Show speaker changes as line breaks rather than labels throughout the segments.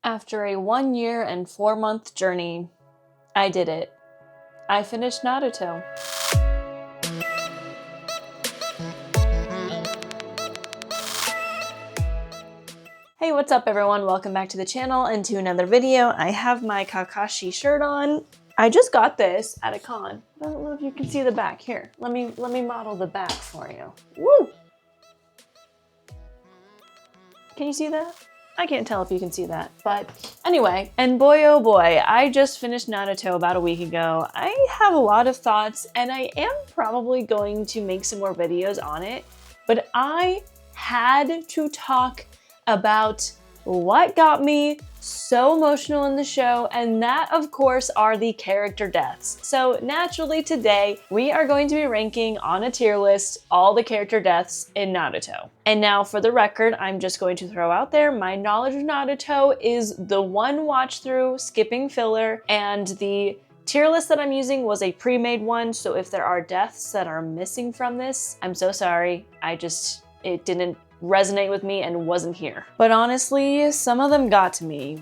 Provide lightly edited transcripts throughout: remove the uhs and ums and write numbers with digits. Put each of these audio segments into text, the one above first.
After a 1 year and 4-month journey, I did it. I finished Naruto. Hey, what's up everyone? Welcome back to the channel and to another video. I have my Kakashi shirt on. I just got this at a con. I don't know if you can see the back. Here, let me model the back for you. Woo! Can you see that? I can't tell if you can see that, but anyway, and boy oh boy, I just finished Naruto about a week ago. I have a lot of thoughts and I am probably going to make some more videos on it, but I had to talk about what got me so emotional in the show, and that of course are the character deaths. So naturally today, we are going to be ranking on a tier list all the character deaths in Naruto. And now for the record, I'm just going to throw out there, my knowledge of Naruto is the one watch through, skipping filler, and the tier list that I'm using was a pre-made one, so if there are deaths that are missing from this, I'm so sorry. It didn't resonate with me and wasn't here. But honestly, some of them got to me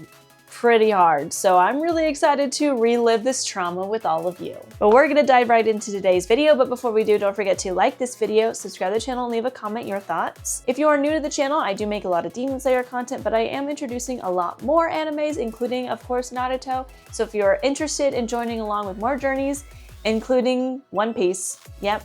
pretty hard, so I'm really excited to relive this trauma with all of you. But we're gonna dive right into today's video, but before we do, don't forget to like this video, subscribe to the channel, and leave a comment your thoughts. If you are new to the channel, I do make a lot of Demon Slayer content, but I am introducing a lot more animes, including, of course, Naruto. So if you're interested in joining along with more journeys, including One Piece, yep,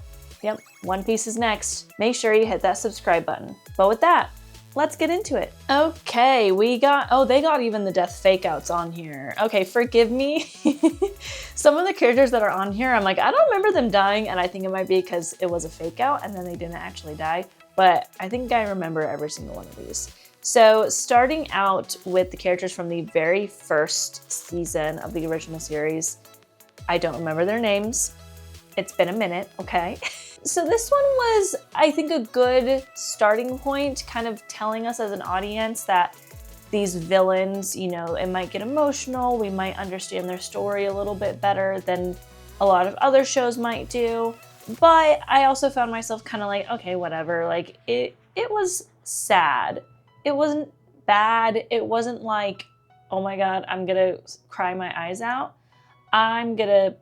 One Piece is next, make sure you hit that subscribe button. But with that, let's get into it. Okay, they got even the death fake outs on here. Okay, forgive me. Some of the characters that are on here, I'm like, I don't remember them dying, and I think it might be because it was a fake out and then they didn't actually die, but I think I remember every single one of these. So starting out with the characters from the very first season of the original series, I don't remember their names. It's been a minute, okay? So this one was, I think, a good starting point, kind of telling us as an audience that these villains, you know, it might get emotional, we might understand their story a little bit better than a lot of other shows might do. But I also found myself kind of like, okay, whatever, like it was sad. It wasn't bad. It wasn't like, oh my God, I'm gonna cry my eyes out. I'm gonna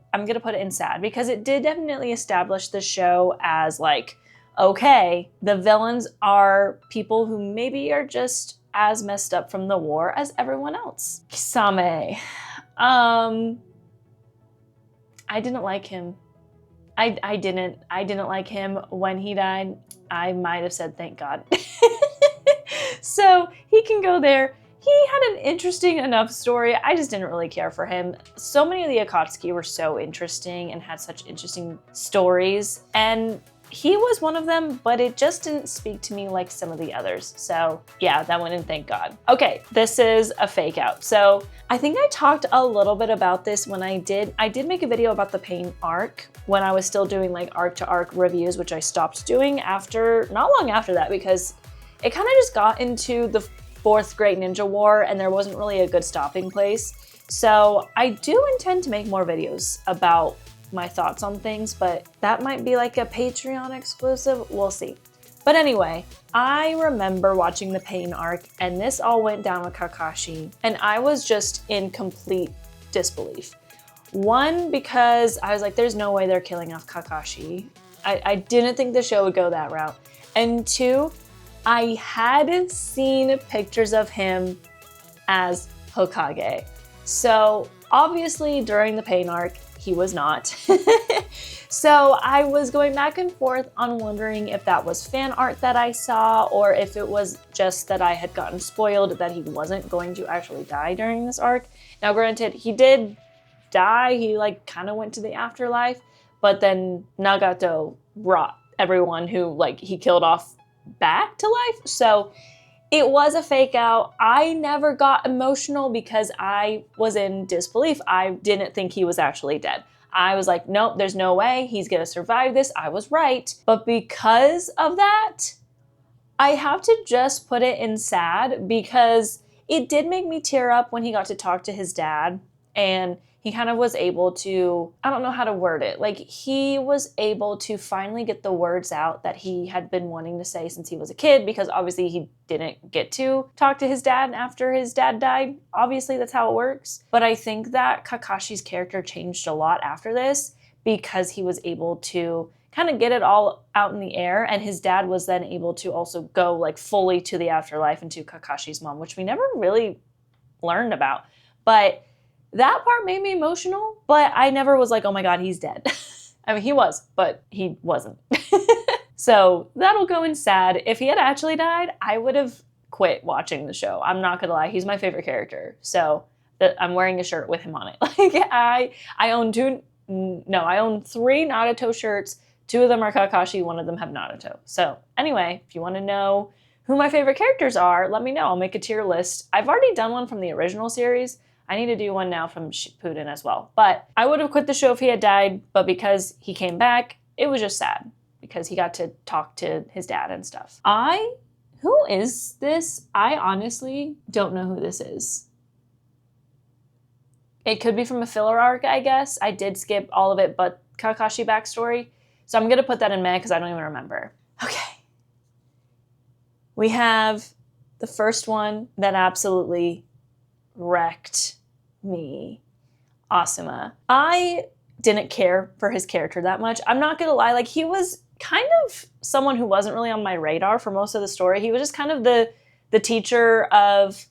put it in sad because it did definitely establish the show as like, okay, the villains are people who maybe are just as messed up from the war as everyone else. Kisame. I didn't like him. I didn't like him when he died. I might have said thank God. So he can go there. He had an interesting enough story. I just didn't really care for him. So many of the Akatsuki were so interesting and had such interesting stories, and he was one of them, but it just didn't speak to me like some of the others. So yeah, that one, and thank God. Okay, this is a fake out. So I think I talked a little bit about this when I did make a video about the Pain arc when I was still doing like arc to arc reviews, which I stopped doing after, not long after that, because it kind of just got into the Fourth Great Ninja War and there wasn't really a good stopping place. So I do intend to make more videos about my thoughts on things, but that might be like a Patreon exclusive, we'll see. But anyway, I remember watching the Pain arc and this all went down with Kakashi and I was just in complete disbelief. One, because I was like, there's no way they're killing off Kakashi. I didn't think the show would go that route. And two, I had seen pictures of him as Hokage. So obviously during the Pain arc, he was not. So I was going back and forth on wondering if that was fan art that I saw or if it was just that I had gotten spoiled that he wasn't going to actually die during this arc. Now granted, he did die. He like kind of went to the afterlife, but then Nagato brought everyone who like he killed off back to life. So it was a fake out. I never got emotional because I was in disbelief. I didn't think he was actually dead. I was like, nope, there's no way he's gonna survive this. I was right. But because of that, I have to just put it in sad because it did make me tear up when he got to talk to his dad. and he kind of was able to, I don't know how to word it, like he was able to finally get the words out that he had been wanting to say since he was a kid, because obviously he didn't get to talk to his dad after his dad died. Obviously that's how it works. But I think that Kakashi's character changed a lot after this because he was able to kind of get it all out in the air, and his dad was then able to also go like fully to the afterlife and to Kakashi's mom, which we never really learned about. But that part made me emotional, but I never was like, oh my God, he's dead. I mean, he was, but he wasn't. So that'll go in sad. If he had actually died, I would have quit watching the show. I'm not gonna lie, he's my favorite character. So I'm wearing a shirt with him on it. Like I own I own 3 Naruto shirts. 2 of them are Kakashi, 1 of them have Naruto. So anyway, if you want to know who my favorite characters are, let me know. I'll make a tier list. I've already done one from the original series. I need to do one now from Shippuden as well. But I would have quit the show if he had died, but because he came back, it was just sad because he got to talk to his dad and stuff. Who is this? I honestly don't know who this is. It could be from a filler arc, I guess. I did skip all of it, but Kakashi backstory. So I'm gonna put that in May because I don't even remember. Okay. We have the first one that absolutely wrecked me, Asuma. I didn't care for his character that much. I'm not gonna lie, like he was kind of someone who wasn't really on my radar for most of the story. He was just kind of the teacher of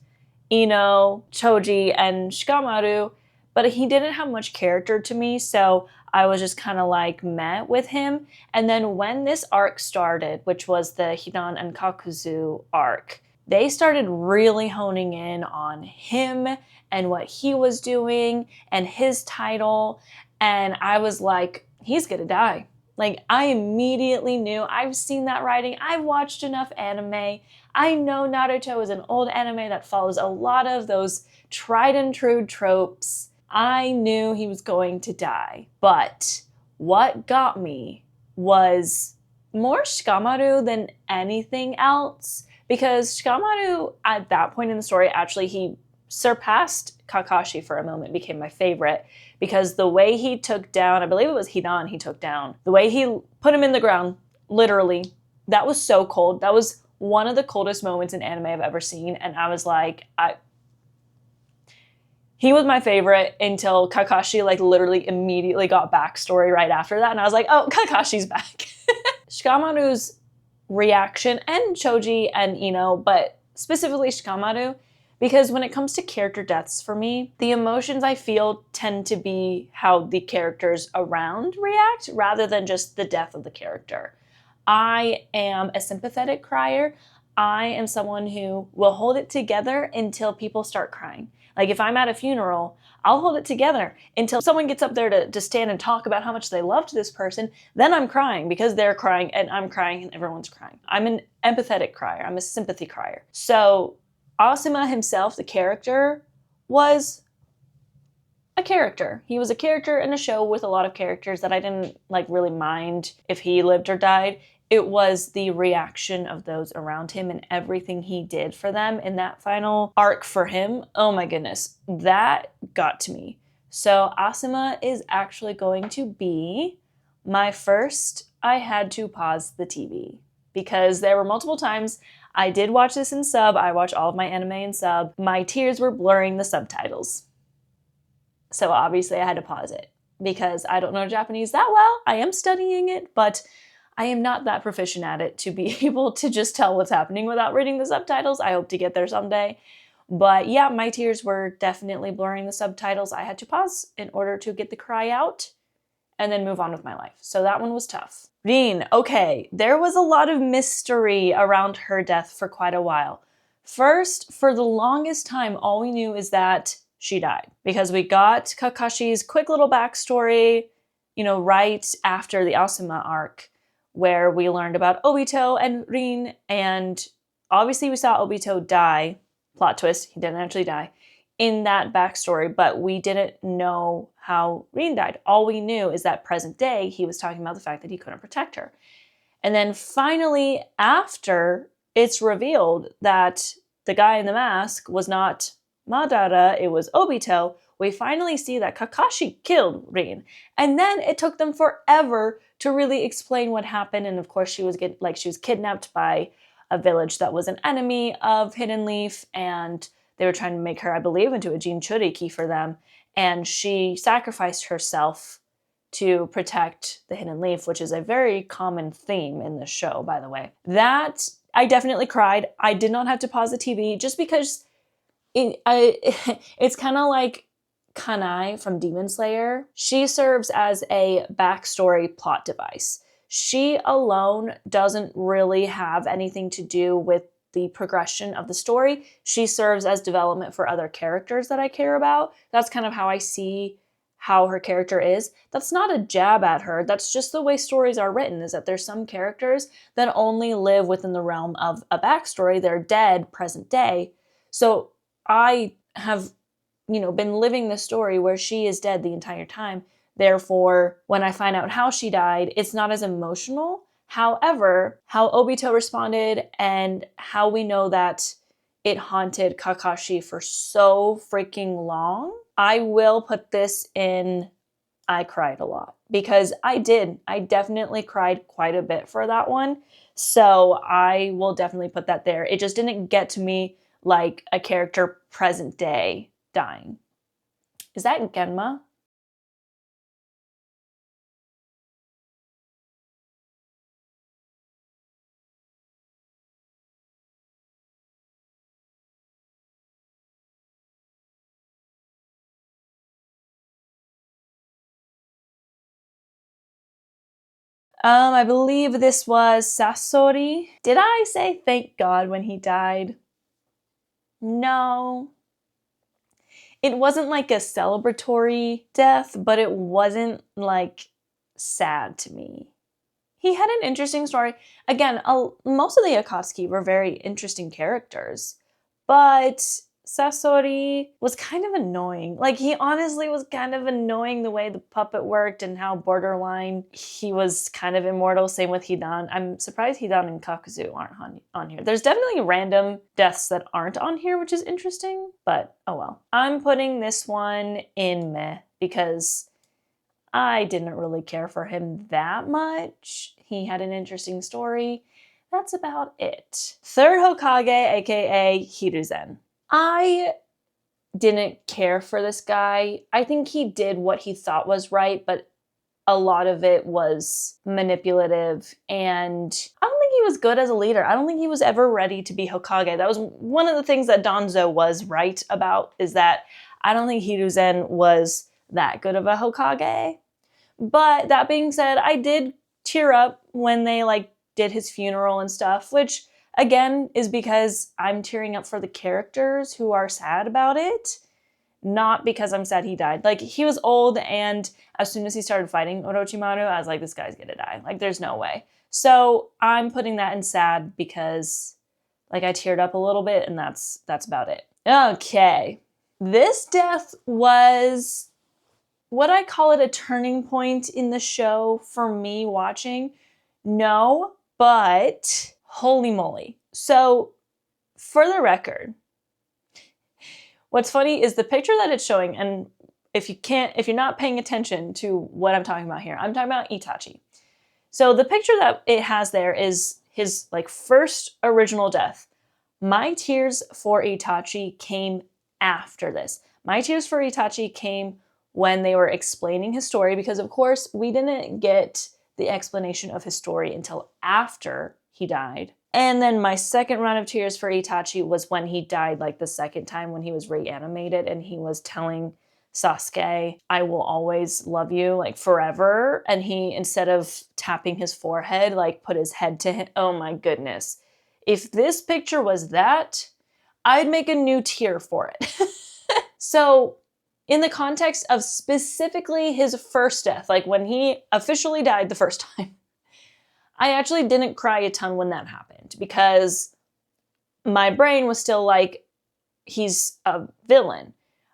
Ino, Choji, and Shikamaru, but he didn't have much character to me, so I was just kind of like meh with him. And then when this arc started, which was the Hidan and Kakuzu arc, they started really honing in on him and what he was doing and his title. And I was like, he's gonna die. Like, I immediately knew. I've seen that writing. I've watched enough anime. I know Naruto is an old anime that follows a lot of those tried and true tropes. I knew he was going to die. But what got me was more Shikamaru than anything else. Because Shikamaru, at that point in the story, actually, he surpassed Kakashi for a moment, became my favorite. Because the way he took down, I believe it was Hidan he took down, the way he put him in the ground, literally, that was so cold. That was one of the coldest moments in anime I've ever seen. And I was like, he was my favorite until Kakashi like literally immediately got backstory right after that. And I was like, oh, Kakashi's back. Shikamaru's reaction, and Choji and Ino, but specifically Shikamaru, because when it comes to character deaths for me, the emotions I feel tend to be how the characters around react rather than just the death of the character. I am a sympathetic crier. I am someone who will hold it together until people start crying. Like if I'm at a funeral, I'll hold it together until someone gets up there to stand and talk about how much they loved this person. Then I'm crying because they're crying and I'm crying and everyone's crying. I'm an empathetic crier. I'm a sympathy crier. So Asuma himself, the character, was a character. He was a character in a show with a lot of characters that I didn't like really mind if he lived or died. It was the reaction of those around him and everything he did for them in that final arc for him. Oh my goodness, that got to me. So Asuma is actually going to be my first I had to pause the TV, because there were multiple times I did watch this in sub. I watch all of my anime in sub. My tears were blurring the subtitles. So obviously I had to pause it because I don't know Japanese that well. I am studying it, but I am not that proficient at it to be able to just tell what's happening without reading the subtitles. I hope to get there someday. But yeah, my tears were definitely blurring the subtitles. I had to pause in order to get the cry out and then move on with my life. So that one was tough. Rin, okay, there was a lot of mystery around her death for quite a while. First, for the longest time, all we knew is that she died because we got Kakashi's quick little backstory, right after the Asuma arc, where we learned about Obito and Rin, and obviously we saw Obito die, plot twist, he didn't actually die, in that backstory, but we didn't know how Rin died. All we knew is that present day, he was talking about the fact that he couldn't protect her. And then finally, after it's revealed that the guy in the mask was not Madara, it was Obito, we finally see that Kakashi killed Rin. And then it took them forever to really explain what happened. And of course, she was kidnapped by a village that was an enemy of Hidden Leaf, and they were trying to make her, I believe, into a Jinchuriki for them. And she sacrificed herself to protect the Hidden Leaf, which is a very common theme in the show, by the way. That, I definitely cried. I did not have to pause the TV just because it's kind of like Kanai from Demon Slayer. She serves as a backstory plot device. She alone doesn't really have anything to do with the progression of the story. She serves as development for other characters that I care about. That's kind of how I see how her character is. That's not a jab at her. That's just the way stories are written, is that there's some characters that only live within the realm of a backstory. They're dead, present day. So I have, been living the story where she is dead the entire time. Therefore, when I find out how she died, it's not as emotional. However, how Obito responded and how we know that it haunted Kakashi for so freaking long, I will put this in I cried a lot. Because I did. I definitely cried quite a bit for that one. So I will definitely put that there. It just didn't get to me like a character present day dying. Is that Genma? I believe this was Sasori. Did I say thank God when he died? No. It wasn't like a celebratory death, but it wasn't like sad to me. He had an interesting story. Again, most of the Akatsuki were very interesting characters, but Sasori was kind of annoying. Like, he honestly was kind of annoying the way the puppet worked and how borderline he was kind of immortal. Same with Hidan. I'm surprised Hidan and Kakuzu aren't on here. There's definitely random deaths that aren't on here, which is interesting, but oh well. I'm putting this one in meh because I didn't really care for him that much. He had an interesting story. That's about it. Third Hokage, aka Hiruzen. I didn't care for this guy. I think he did what he thought was right, but a lot of it was manipulative, and I don't think he was good as a leader. I don't think he was ever ready to be Hokage. That was one of the things that Danzo was right about, is that I don't think Hiruzen was that good of a Hokage. But that being said, I did tear up when they did his funeral and stuff, which again is because I'm tearing up for the characters who are sad about it, not because I'm sad he died. Like, he was old, and as soon as he started fighting Orochimaru, I was like, this guy's gonna die. Like, there's no way. So I'm putting that in sad because I teared up a little bit, and that's about it. Okay. This death was, would I call it a turning point in the show for me watching? No, but holy moly. So, for the record, what's funny is the picture that it's showing, and if you're not paying attention to what I'm talking about here, I'm talking about Itachi. So the picture that it has there is his first original death. My tears for Itachi came after this. My tears for Itachi came when they were explaining his story, because of course we didn't get the explanation of his story until after he died. And then my second round of tears for Itachi was when he died, the second time, when he was reanimated and he was telling Sasuke, I will always love you, forever. And he, instead of tapping his forehead, put his head to him. Oh my goodness. If this picture was that, I'd make a new tier for it. So, in the context of specifically his first death, when he officially died the first time, I actually didn't cry a ton when that happened, because my brain was still he's a villain.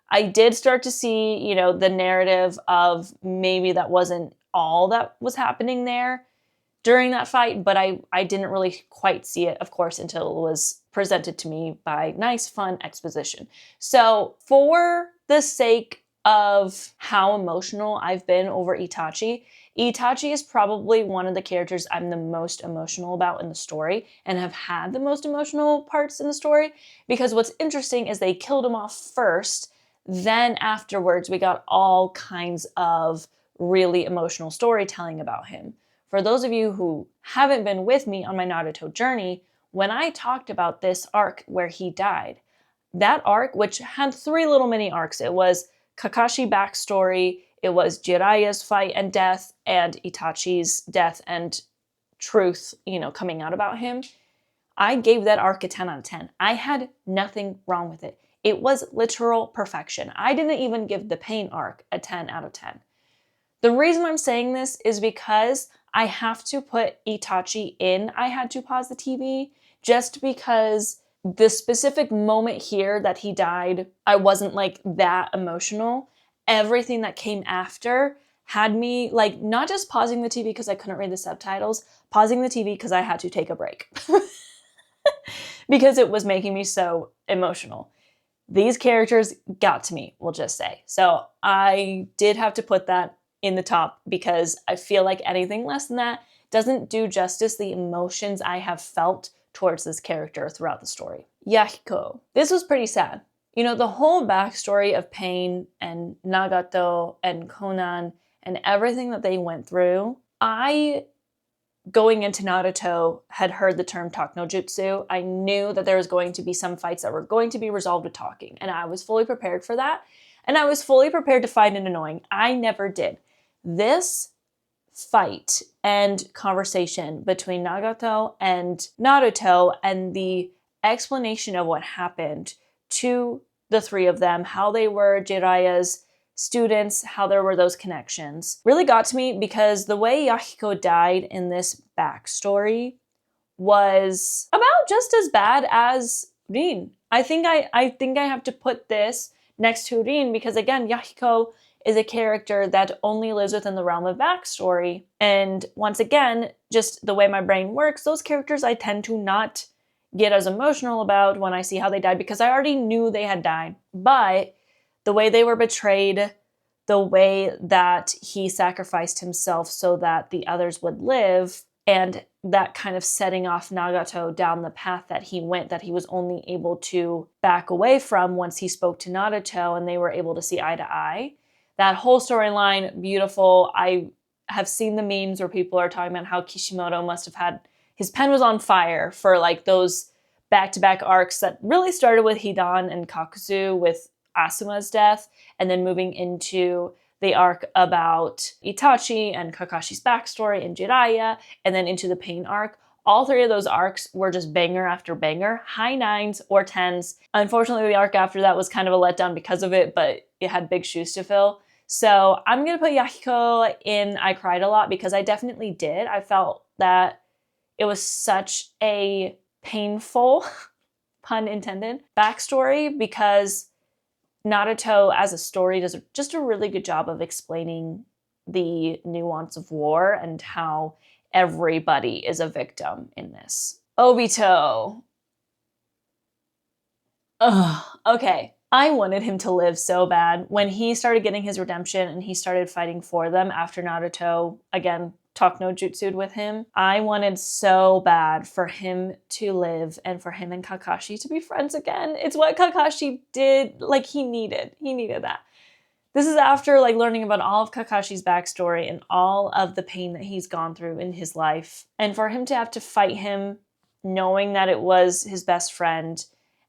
I did start to see, the narrative of maybe that wasn't all that was happening there during that fight, but I didn't really quite see it, of course, until it was presented to me by nice, fun exposition. So for the sake of how emotional I've been over Itachi, Itachi is probably one of the characters I'm the most emotional about in the story and have had the most emotional parts in the story, because what's interesting is they killed him off first, then afterwards we got all kinds of really emotional storytelling about him. For those of you who haven't been with me on my Naruto journey, when I talked about this arc where he died, that arc, which had 3 little mini arcs, it was Kakashi backstory, it was Jiraya's fight and death, and Itachi's death and truth, coming out about him. I gave that arc a 10 out of 10. I had nothing wrong with it. It was literal perfection. I didn't even give the pain arc a 10 out of 10. The reason I'm saying this is because I have to put Itachi in I had to pause the TV, just because the specific moment here that he died, I wasn't like that emotional. Everything that came after had me like not just pausing the TV because I couldn't read the subtitles, pausing the TV because I had to take a break because it was making me so emotional. These characters got to me, we'll just say. So I did have to put that in the top because I feel like anything less than that doesn't do justice the emotions I have felt towards this character throughout the story. Yahiko. This was pretty sad. The whole backstory of Pain and Nagato and Conan and everything that they went through, I, going into Naruto, had heard the term talk no jutsu. I knew that there was going to be some fights that were going to be resolved with talking, and I was fully prepared for that, and I was fully prepared to find it annoying. I never did. This fight and conversation between Nagato and Naruto and the explanation of what happened to the 3 of them, how they were Jiraya's students, how there were those connections, really got to me, because the way Yahiko died in this backstory was about just as bad as Rin. I think I have to put this next to Rin because, again, Yahiko is a character that only lives within the realm of backstory. And once again, just the way my brain works, those characters I tend to not get as emotional about when I see how they died because I already knew they had died. But the way they were betrayed, the way that he sacrificed himself so that the others would live, and that kind of setting off Nagato down the path that he went, that he was only able to back away from once he spoke to Naruto and they were able to see eye to eye. That whole storyline, beautiful. I have seen the memes where people are talking about how Kishimoto must have had, his pen was on fire for like those back-to-back arcs that really started with Hidan and Kakuzu with Asuma's death, and then moving into the arc about Itachi and Kakashi's backstory and Jiraiya, and then into the Pain arc. All 3 of those arcs were just banger after banger, high 9s or 10s. Unfortunately, the arc after that was kind of a letdown because of it, but it had big shoes to fill. So I'm going to put Yahiko in I cried a lot because I definitely did. I felt that it was such a painful, pun intended, backstory because Naruto as a story does just a really good job of explaining the nuance of war and how everybody is a victim in this. Obito. Ugh, okay. I wanted him to live so bad. When he started getting his redemption and he started fighting for them after Naruto, again, talk no jutsu'd with him, I wanted so bad for him to live and for him and Kakashi to be friends again. It's what Kakashi did, like he needed that. This is after like learning about all of Kakashi's backstory and all of the pain that he's gone through in his life. And for him to have to fight him knowing that it was his best friend,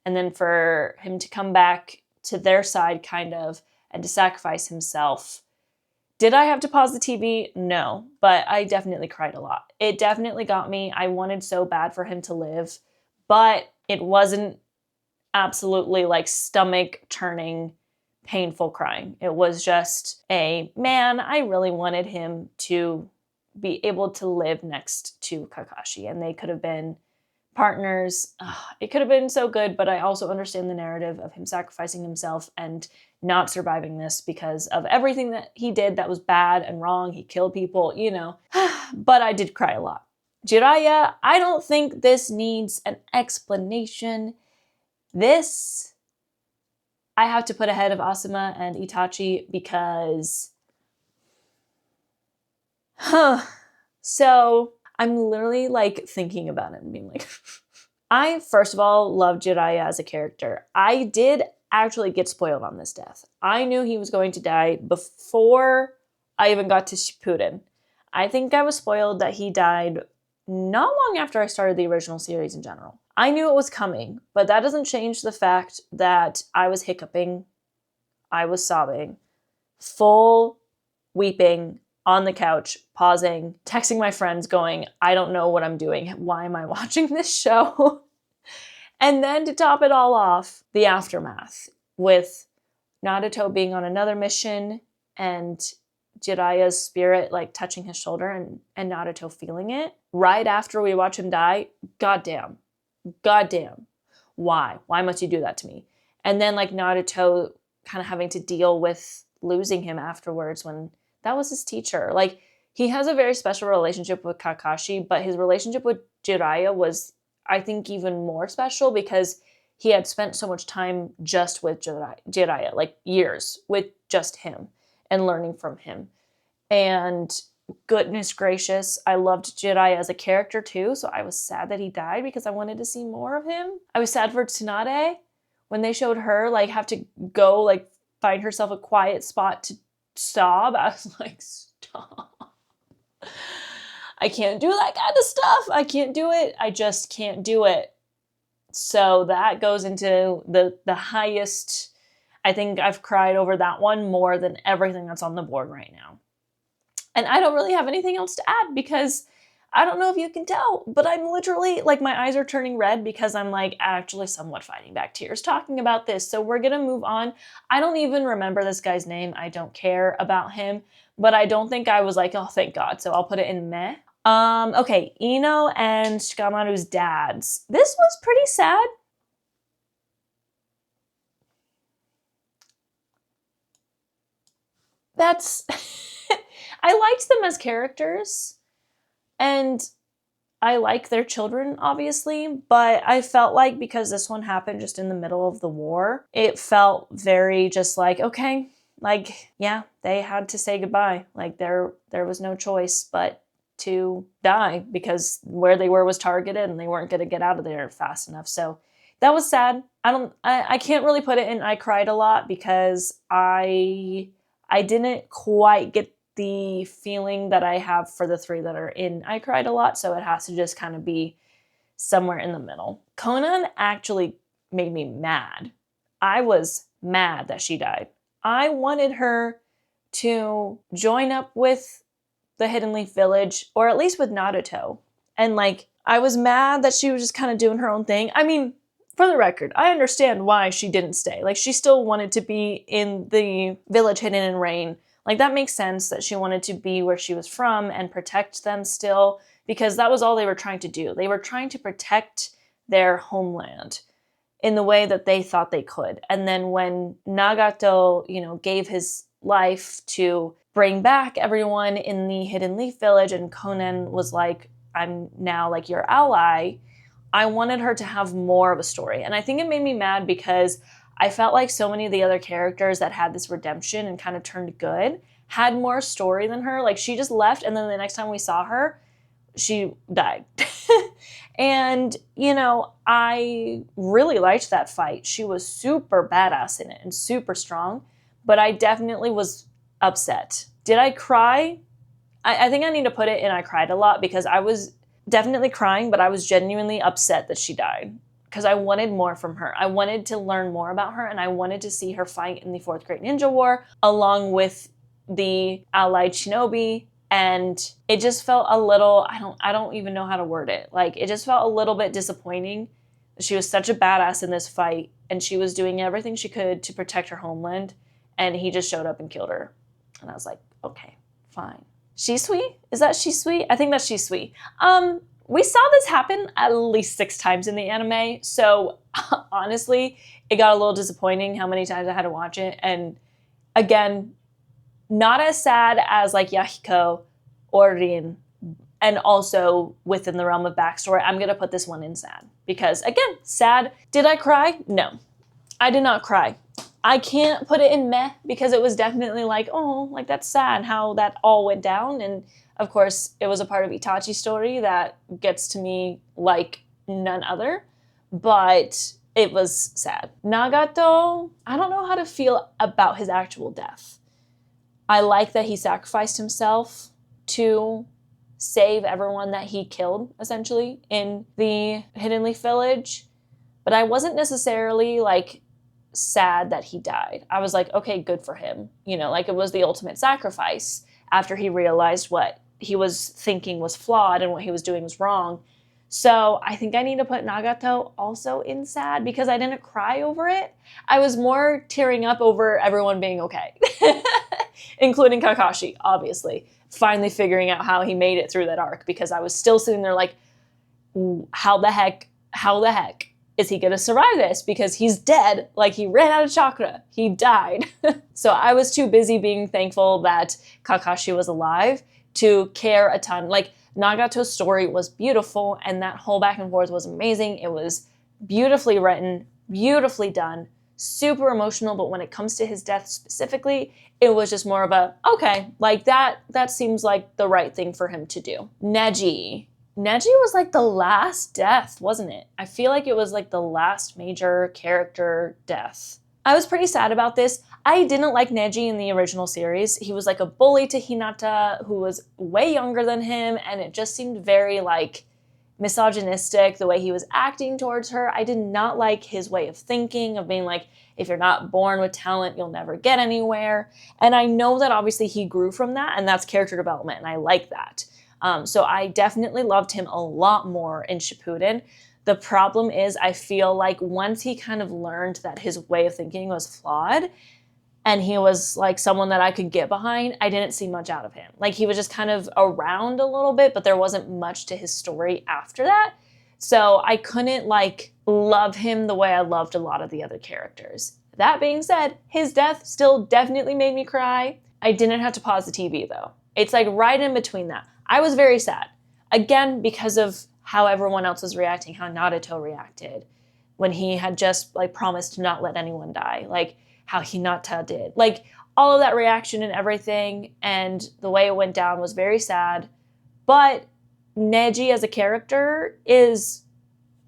and then for him to come back to their side kind of and to sacrifice himself. Did I have to pause the TV? No, but I definitely cried a lot. It definitely got me. I wanted so bad for him to live, but it wasn't absolutely like stomach turning painful crying. It was just man, I really wanted him to be able to live next to Kakashi and they could have been partners. It could have been so good, but I also understand the narrative of him sacrificing himself and not surviving this because of everything that he did that was bad and wrong. He killed people, but I did cry a lot. Jiraiya, I don't think this needs an explanation. This I have to put ahead of Asuma and Itachi because, so I'm literally like thinking about it and being like, I first of all love Jiraiya as a character. I did actually get spoiled on this death. I knew he was going to die before I even got to Shippuden. I think I was spoiled that he died not long after I started the original series in general. I knew it was coming, but that doesn't change the fact that I was hiccuping, I was sobbing, full weeping on the couch, pausing, texting my friends going, I don't know what I'm doing. Why am I watching this show? And then to top it all off, the aftermath with Naruto being on another mission and Jiraiya's spirit like touching his shoulder and Naruto feeling it right after we watch him die. Goddamn. Why must you do that to me? And then like Naruto kind of having to deal with losing him afterwards when that was his teacher. Like, he has a very special relationship with Kakashi, but his relationship with Jiraiya was, I think, even more special because he had spent so much time just with Jiraiya, like years with just him and learning from him. And goodness gracious, I loved Jiraiya as a character too, so I was sad that he died because I wanted to see more of him. I was sad for Tsunade when they showed her like have to go like find herself a quiet spot to sob. I was like, stop. I can't do that kind of stuff. I can't do it. I just can't do it. So that goes into the highest. I think I've cried over that one more than everything that's on the board right now. And I don't really have anything else to add because I don't know if you can tell, but I'm literally, like, my eyes are turning red because I'm, like, actually somewhat fighting back tears talking about this. So we're gonna move on. I don't even remember this guy's name. I don't care about him, but I don't think I was like, oh, thank God. So I'll put it in meh. Okay, Ino and Shikamaru's dads. This was pretty sad. That's... I liked them as characters. And I like their children, obviously, but I felt like because this one happened just in the middle of the war, it felt very just like, okay, like, yeah, they had to say goodbye. Like, there was no choice but to die because where they were was targeted and they weren't going to get out of there fast enough. So that was sad. I can't really put it in I cried a lot because I didn't quite get the feeling that I have for the three that are in I cried a lot, so it has to just kind of be somewhere in the middle. Conan actually made me mad. I was mad that she died. I wanted her to join up with the Hidden Leaf Village, or at least with Naruto. And like, I was mad that she was just kind of doing her own thing. I mean, for the record, I understand why she didn't stay. Like, she still wanted to be in the village hidden in rain. Like, that makes sense that she wanted to be where she was from and protect them still, because that was all they were trying to do. They were trying to protect their homeland in the way that they thought they could. And then when Nagato, gave his life to bring back everyone in the Hidden Leaf Village, and Conan was like, I'm now like your ally, I wanted her to have more of a story. And I think it made me mad because I felt like so many of the other characters that had this redemption and kind of turned good had more story than her. Like, she just left, and then the next time we saw her, she died. And, I really liked that fight. She was super badass in it and super strong, but I definitely was upset. Did I cry? I think I need to put it in I cried a lot because I was definitely crying, but I was genuinely upset that she died. Because I wanted more from her. I wanted to learn more about her, and I wanted to see her fight in the Fourth Great Ninja War along with the allied shinobi, and it just felt a little, I don't even know how to word it. Like, it just felt a little bit disappointing. She was such a badass in this fight, and she was doing everything she could to protect her homeland, and he just showed up and killed her. And I was like, okay, fine. Shisui? Is that Shisui? I think that's Shisui. We saw this happen at least 6 times in the anime, so honestly, it got a little disappointing how many times I had to watch it. And again, not as sad as like Yahiko or Rin, and also within the realm of backstory, I'm gonna put this one in sad. Because again, sad. Did I cry? No, I did not cry. I can't put it in meh because it was definitely like, oh, like that's sad how that all went down. And of course, it was a part of Itachi's story that gets to me like none other, but it was sad. Nagato, I don't know how to feel about his actual death. I like that he sacrificed himself to save everyone that he killed, essentially, in the Hidden Leaf Village. But I wasn't necessarily like sad that he died. I was like, okay, good for him. You know, like it was the ultimate sacrifice after he realized what he was thinking was flawed and what he was doing was wrong. So I think I need to put Nagato also in sad because I didn't cry over it. I was more tearing up over everyone being okay, including Kakashi, obviously, finally figuring out how he made it through that arc because I was still sitting there like, how the heck is he gonna survive this? Because he's dead, like he ran out of chakra, he died. So I was too busy being thankful that Kakashi was alive to care a ton. Like Nagato's story was beautiful and that whole back and forth was amazing. It was beautifully written, beautifully done, super emotional, but when it comes to his death specifically, it was just more of a, okay, like that seems like the right thing for him to do. Neji was like the last death, wasn't it? I feel like it was like the last major character death. I was pretty sad about this. I didn't like Neji in the original series. He was like a bully to Hinata who was way younger than him, and it just seemed very like misogynistic, the way he was acting towards her. I did not like his way of thinking, of being like, if you're not born with talent, you'll never get anywhere. And I know that obviously he grew from that, and that's character development, and I like that. So I definitely loved him a lot more in Shippuden. The problem is I feel like once he kind of learned that his way of thinking was flawed and he was like someone that I could get behind, I didn't see much out of him. Like he was just kind of around a little bit, but there wasn't much to his story after that. So I couldn't like love him the way I loved a lot of the other characters. That being said, his death still definitely made me cry. I didn't have to pause the TV though. It's like right in between that. I was very sad. Again, because of how everyone else was reacting, how Naruto reacted when he had just like promised to not let anyone die, like how Hinata did. Like all of that reaction and everything and the way it went down was very sad. But Neji as a character is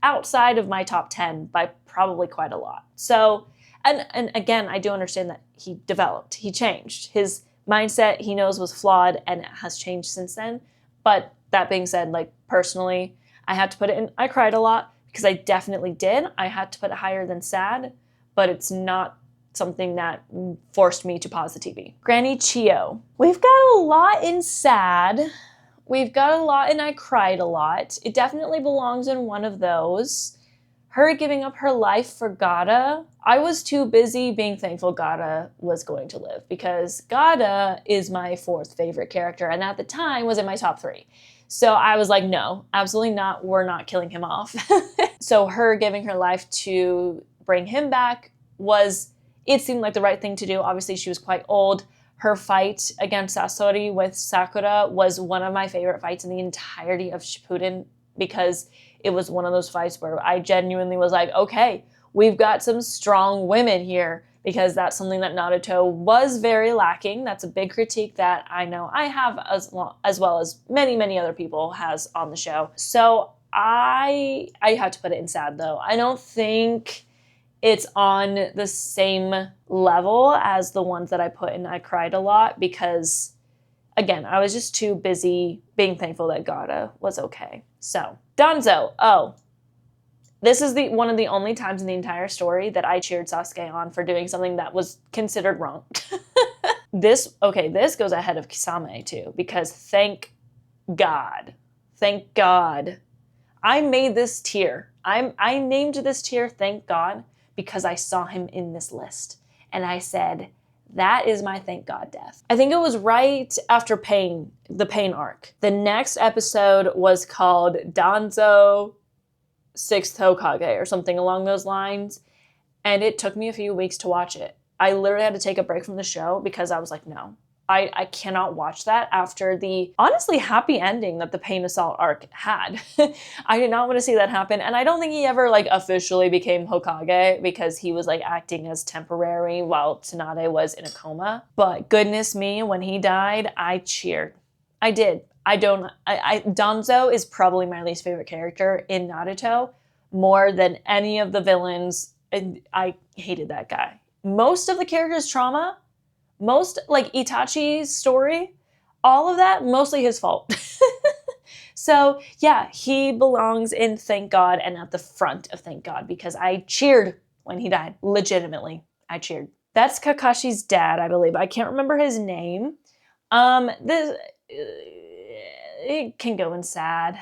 outside of my top 10 by probably quite a lot. So, and again, I do understand that he developed, he changed. His mindset, he knows, was flawed and it has changed since then. But that being said, like personally, I had to put it in, I cried a lot because I definitely did. I had to put it higher than sad, but it's not something that forced me to pause the TV. Granny Chio. We've got a lot in sad. We've got a lot in I cried a lot. It definitely belongs in one of those. Her giving up her life for Gata. I was too busy being thankful Gata was going to live because Gata is my 4th favorite character and at the time was in my top 3. So I was like, no, absolutely not. We're not killing him off. So her giving her life to bring him back it seemed like the right thing to do. Obviously, she was quite old. Her fight against Sasori with Sakura was one of my favorite fights in the entirety of Shippuden because it was one of those fights where I genuinely was like, okay, we've got some strong women here because that's something that Naruto was very lacking. That's a big critique that I know I have as well as many, many other people has on the show. So I had to put it in sad though. I don't think it's on the same level as the ones that I put in I cried a lot because, again, I was just too busy being thankful that Gata was okay. So, Danzo. Oh, this is one of the only times in the entire story that I cheered Sasuke on for doing something that was considered wrong. This goes ahead of Kisame too, because thank God, I made this tier. I named this tier, thank God, because I saw him in this list. And I said, that is my thank God death. I think it was right after the Pain arc. The next episode was called Danzo 6th Hokage or something along those lines. And it took me a few weeks to watch it. I literally had to take a break from the show because I was like, no, I cannot watch that after the honestly happy ending that the Pain Assault arc had. I did not want to see that happen. And I don't think he ever like officially became Hokage because he was like acting as temporary while Tsunade was in a coma. But goodness me, when he died, I cheered. I did. Danzo is probably my least favorite character in Naruto more than any of the villains. And I hated that guy. Most of the characters' trauma, most like Itachi's story, all of that, mostly his fault. So yeah, he belongs in Thank God and at the front of Thank God because I cheered when he died. Legitimately, I cheered. That's Kakashi's dad, I believe. I can't remember his name. It can go in sad.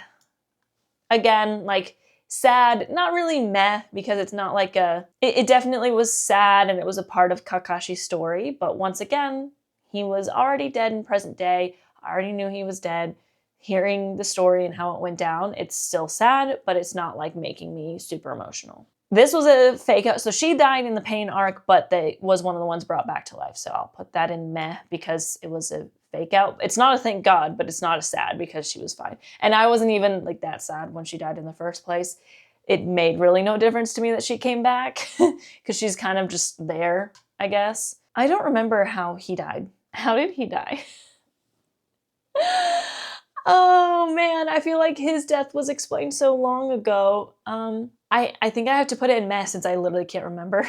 Again, like sad, not really meh, because it's not like it definitely was sad and it was a part of Kakashi's story, but once again, he was already dead in present day. I already knew he was dead. Hearing the story and how it went down, it's still sad, but it's not like making me super emotional. This was a fake out. So she died in the Pain arc, but they was one of the ones brought back to life. So I'll put that in meh because it was a fake out. It's not a thank God, but it's not a sad because she was fine. And I wasn't even like that sad when she died in the first place. It made really no difference to me that she came back because she's kind of just there, I guess. I don't remember how he died. How did he die? Oh man, I feel like his death was explained so long ago. I think I have to put it in meh since I literally can't remember.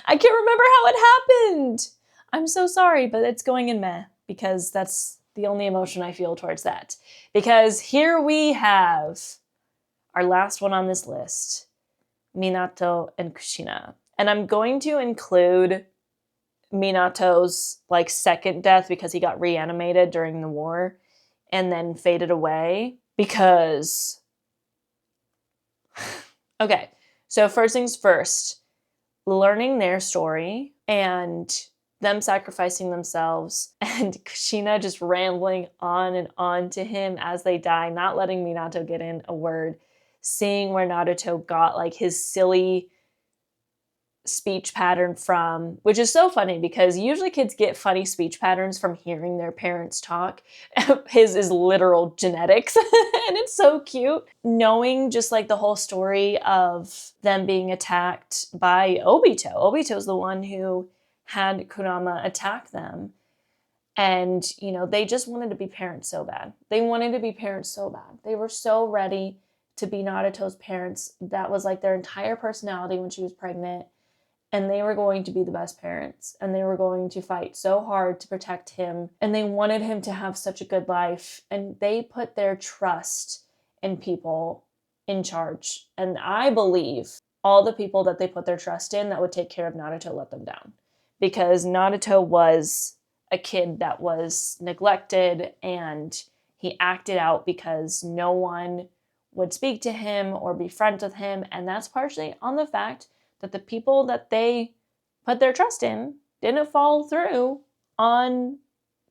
I can't remember how it happened. I'm so sorry, but it's going in meh because that's the only emotion I feel towards that. Because here we have our last one on this list, Minato and Kushina. And I'm going to include Minato's like second death because he got reanimated during the war and then faded away because okay, so first things first, learning their story and them sacrificing themselves and Kushina just rambling on and on to him as they die, not letting Minato get in a word, seeing where Naruto got like his silly speech pattern from, which is so funny because usually kids get funny speech patterns from hearing their parents talk. His is literal genetics and it's so cute. Knowing just like the whole story of them being attacked by Obito. Obito's the one who had Kurama attack them. And, you know, they just wanted to be parents so bad. They wanted to be parents so bad. They were so ready to be Naruto's parents. That was like their entire personality when she was pregnant. And they were going to be the best parents. And they were going to fight so hard to protect him. And they wanted him to have such a good life. And they put their trust in people in charge. And I believe all the people that they put their trust in that would take care of Naruto let them down. Because Naruto was a kid that was neglected and he acted out because no one would speak to him or be friends with him. And that's partially on the fact that the people that they put their trust in didn't follow through on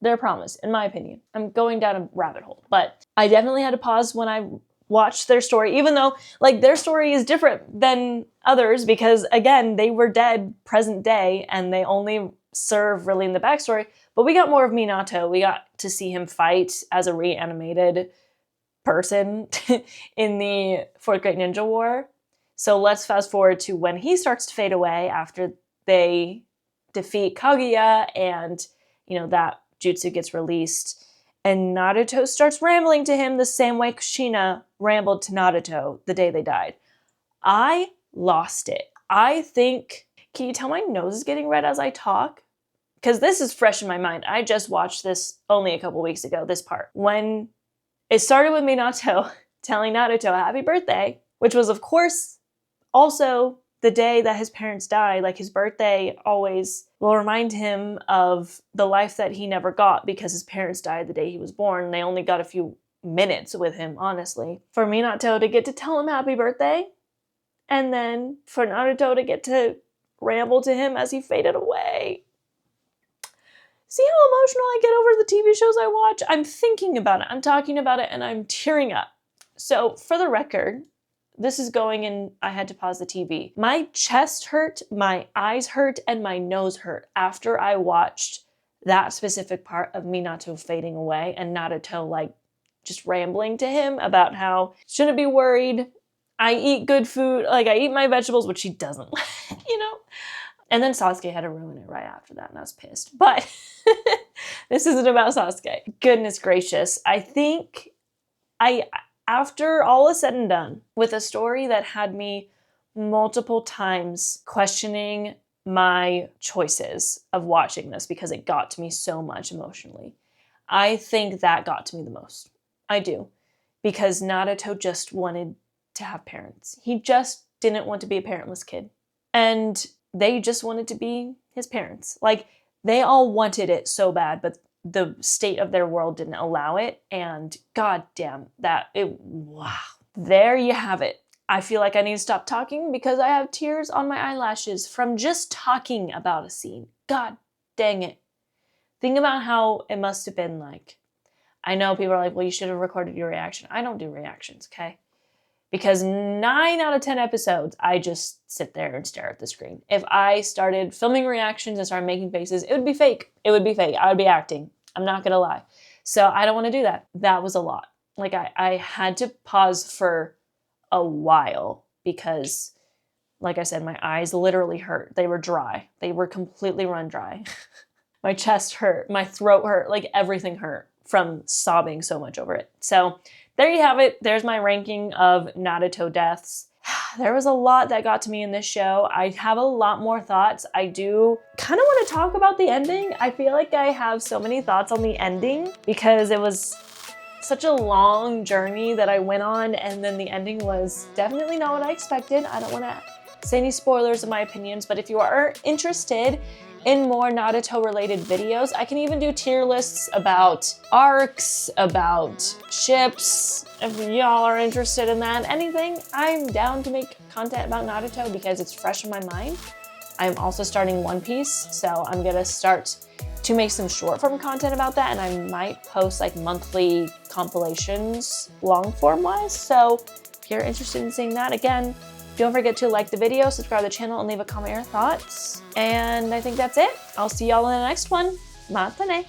their promise, in my opinion. I'm going down a rabbit hole, but I definitely had to pause when I watched their story, even though like their story is different than others because again, they were dead present day and they only serve really in the backstory, but we got more of Minato. We got to see him fight as a reanimated person in the Fourth Great Ninja War. So let's fast forward to when he starts to fade away after they defeat Kaguya and, you know, that jutsu gets released. And Naruto starts rambling to him the same way Kushina rambled to Naruto the day they died. I lost it. I think, can you tell my nose is getting red as I talk? Because this is fresh in my mind. I just watched this only a couple weeks ago, this part. When it started with Minato telling Naruto happy birthday, which was of course also the day that his parents died. Like his birthday always will remind him of the life that he never got because his parents died the day he was born. They only got a few minutes with him, honestly. For Minato to get to tell him happy birthday, and then for Naruto to get to ramble to him as he faded away. See how emotional I get over the TV shows I watch? I'm thinking about it, I'm talking about it, and I'm tearing up. So for the record, this is going in, I had to pause the TV. My chest hurt, my eyes hurt, and my nose hurt after I watched that specific part of Minato fading away and Naruto like just rambling to him about how shouldn't be worried. I eat good food, like I eat my vegetables, which he doesn't, you know? And then Sasuke had to ruin it right after that, and I was pissed. But this isn't about Sasuke. Goodness gracious. I think after all is said and done, with a story that had me multiple times questioning my choices of watching this because it got to me so much emotionally, I think that got to me the most. I do. Because Naruto just wanted to have parents. He just didn't want to be a parentless kid. And they just wanted to be his parents. Like, they all wanted it so bad, but the state of their world didn't allow it. And goddamn, wow. There you have it. I feel like I need to stop talking because I have tears on my eyelashes from just talking about a scene. God dang it. Think about how it must have been like. I know people are like, well, you should have recorded your reaction. I don't do reactions, okay? Because 9 out of 10 episodes, I just sit there and stare at the screen. If I started filming reactions and started making faces, it would be fake. It would be fake. I would be acting. I'm not gonna lie. So I don't wanna do that. That was a lot. Like I had to pause for a while because, like I said, my eyes literally hurt. They were dry. They were completely run dry. My chest hurt. My throat hurt. Like everything hurt from sobbing so much over it. So there you have it. There's my ranking of Naruto deaths. There was a lot that got to me in this show. I have a lot more thoughts. I do kind of want to talk about the ending. I feel like I have so many thoughts on the ending because it was such a long journey that I went on, and then the ending was definitely not what I expected. I don't want to say any spoilers of my opinions, but if you are interested in more Naruto related videos, I can even do tier lists about arcs, about ships. If y'all are interested in that, anything, I'm down to make content about Naruto because it's fresh in my mind. I'm also starting One Piece, so I'm gonna start to make some short form content about that, and I might post like monthly compilations long form wise. So if you're interested in seeing that, again, don't forget to like the video, subscribe to the channel, and leave a comment or thoughts. And I think that's it. I'll see y'all in the next one. Mata ne!